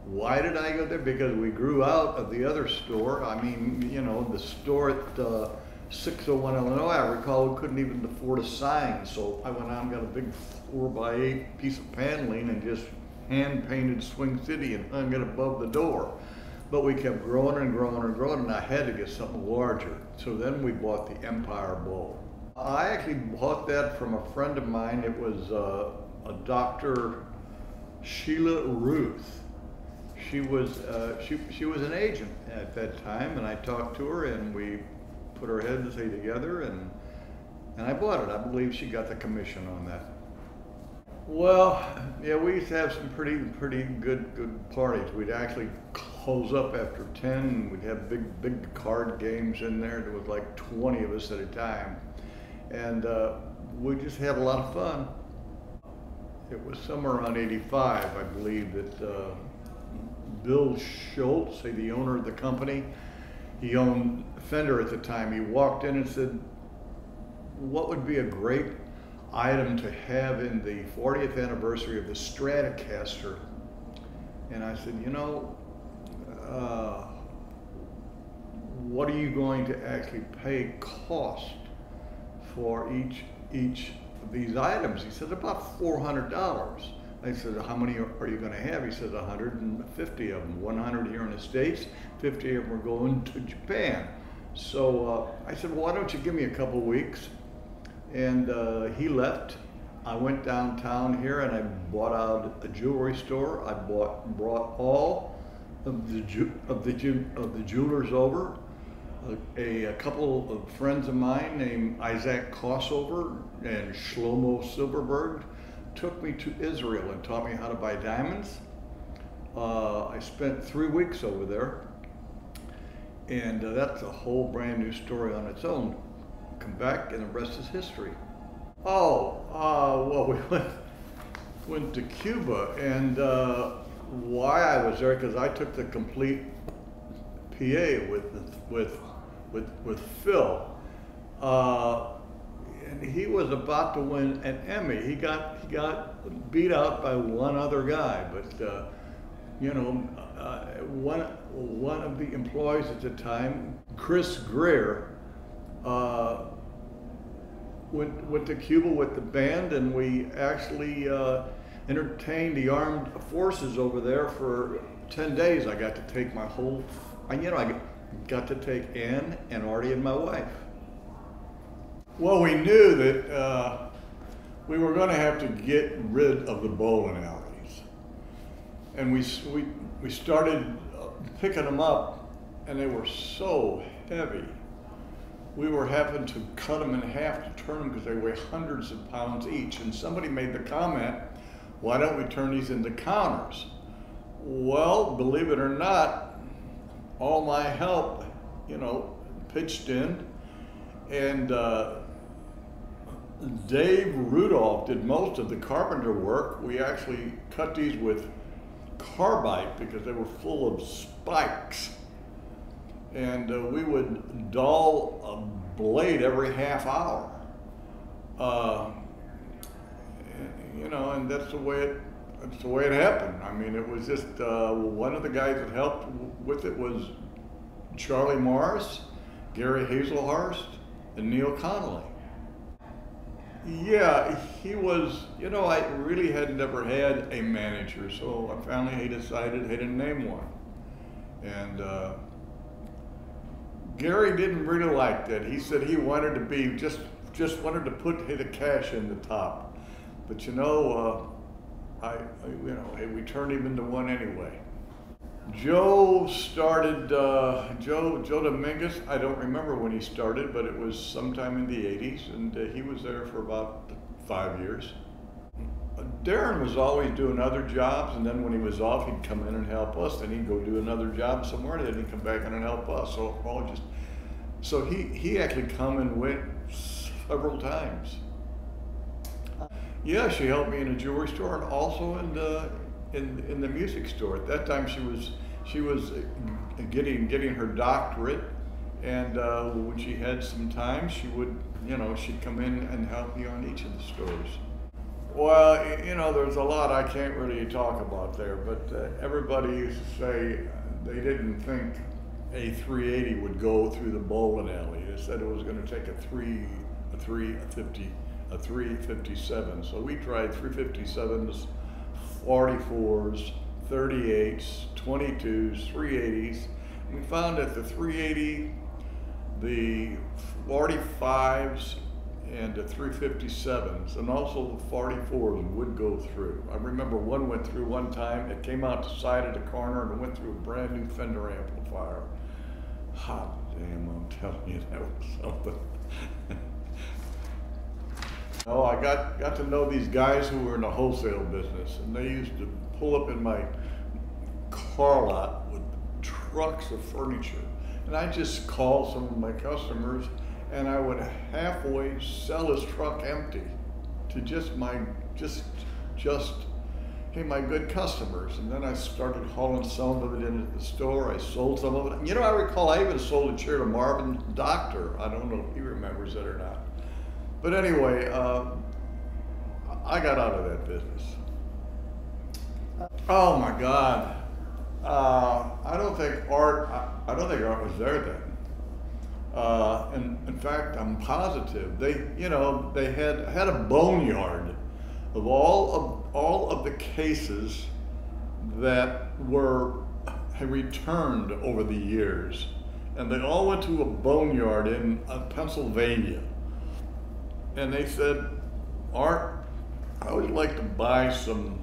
Why did I go there? Because we grew out of the other store. I mean, you know, the store at 601 Illinois, I recall we couldn't even afford a sign. So I went out and got a big 4x8 piece of paneling and just hand painted Swing City and hung it above the door. But we kept growing and growing and growing, and I had to get something larger. So then we bought the Empire Bowl. I actually bought that from a friend of mine. It was a Dr. Sheila Ruth. She was an agent at that time, and I talked to her, and we put our heads together, and I bought it. I believe she got the commission on that. Well, yeah, we used to have some pretty good parties. We'd actually close up after 10, and we'd have big card games in there. There was like 20 of us at a time, and we just had a lot of fun. It was somewhere around 85, I believe, that Bill Schultz, the owner of the company, he owned Fender at the time. He walked in and said, what would be a great item to have in the 40th anniversary of the Stratocaster? And I said, you know, what are you going to actually pay cost for each of these items? He said, about $400. I said, how many are you going to have? He said, 150 of them, 100 here in the States, 50 of them are going to Japan. So I said, well, why don't you give me a couple weeks? And he left. I went downtown here and I bought out a jewelry store. I brought all of the jewelers over. A couple of friends of mine named Isaac Kossover and Shlomo Silverberg took me to Israel and taught me how to buy diamonds. I spent 3 weeks over there, and that's a whole brand new story on its own. Come back and the rest is history. Well, we went to Cuba, and why I was there, because I took the complete PA with Phil. And he was about to win an Emmy. He got beat out by one other guy, but you know, one of the employees at the time, Chris Greer, went to Cuba with the band, and we actually entertained the armed forces over there for 10 days. I got to take my whole, you know, I got to take Ann and Artie and my wife. Well, we knew that we were going to have to get rid of the bowling alleys, and we started picking them up, and they were so heavy. We were having to cut them in half to turn them because they weigh hundreds of pounds each. And somebody made the comment, why don't we turn these into counters? Well, believe it or not, all my help, you know, pitched in, and Dave Rudolph did most of the carpenter work. We actually cut these with carbide because they were full of spikes. And we would dull a blade every half hour. You know, and that's the way it happened. I mean, it was just one of the guys that helped with it was Charlie Morris, Gary Hazelhurst, and Neil Connolly. Yeah, he was, you know, I really had never had a manager, so finally he decided he didn't name one. And Gary didn't really like that. He said he wanted to be, just wanted to put the cash in the top. But you know, you know, we turned him into one anyway. Joe started, Joe Dominguez, I don't remember when he started, but it was sometime in the 80s, and he was there for about 5 years. Darren was always doing other jobs, and then when he was off, he'd come in and help us, then he'd go do another job somewhere, then he'd come back in and help us. So he actually come and went several times. Yeah, she helped me in a jewelry store and also in the music store. At that time, she was getting her doctorate, and when she had some time, she would, you know, she'd come in and help me on each of the stores. Well, you know, there's a lot I can't really talk about there, but everybody used to say they didn't think a 380 would go through the bowling alley. They said it was going to take a 357. So we tried 357s, 44s, 38s, 22s, 380s. We found that the 380, the 45s, and the 357s, and also the 44s would go through. I remember one went through one time. It came out the side of the corner and it went through a brand new Fender amplifier. Hot damn, I'm telling you, that was something. Oh, I got to know these guys who were in the wholesale business, and they used to pull up in my car lot with trucks of furniture. And I just called some of my customers, and I would halfway sell his truck empty to just hey, my good customers. And then I started hauling some of it into the store. I sold some of it. You know, I recall I even sold a chair to Marvin Doctor. I don't know if he remembers it or not. But anyway, I got out of that business. Oh my God. I don't think Art was there then. In fact, I'm positive they had a boneyard of all of the cases that had returned over the years, and they all went to a boneyard in Pennsylvania. And they said, Art, I would like to buy some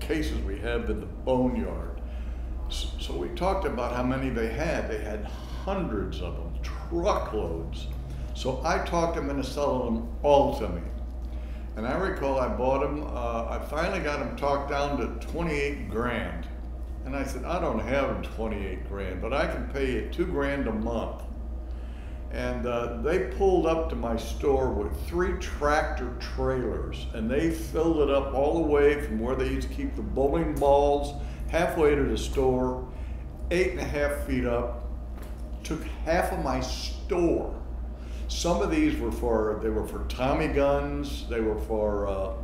cases we have in the boneyard. So we talked about how many they had. They had hundreds of them, truckloads. So I talked them into selling them all to me. And I recall I bought them, I finally got them talked down to 28 grand. And I said, I don't have 28 grand, but I can pay you $2 grand a month. And they pulled up to my store with 3 tractor trailers, and they filled it up all the way from where they used to keep the bowling balls halfway to the store, 8.5 feet up, took half of my store. Some of these were for Tommy guns. They were for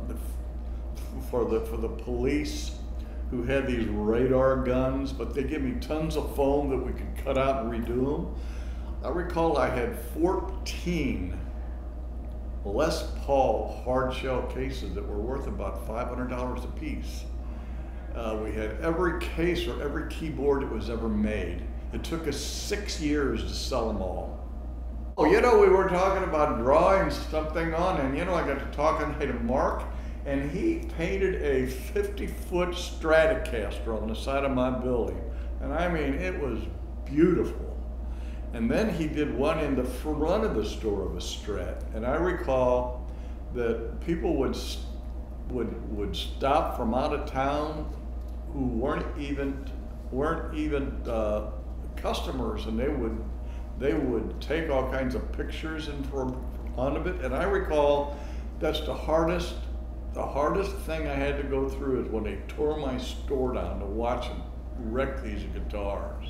the police who had these radar guns, but they gave me tons of foam that we could cut out and redo them. I recall I had 14 Les Paul hard shell cases that were worth about $500 a piece. We had every case or every keyboard that was ever made. It took us 6 years to sell them all. Oh, you know, we were talking about drawing something on, and you know, I got to talking to Mark, and he painted a 50-foot Stratocaster on the side of my building. And I mean, it was beautiful. And then he did one in the front of the store of a Strat. And I recall that people would stop from out of town who weren't even customers, and they would take all kinds of pictures and for fun of it. And I recall that's the hardest thing I had to go through is when they tore my store down to watch them wreck these guitars.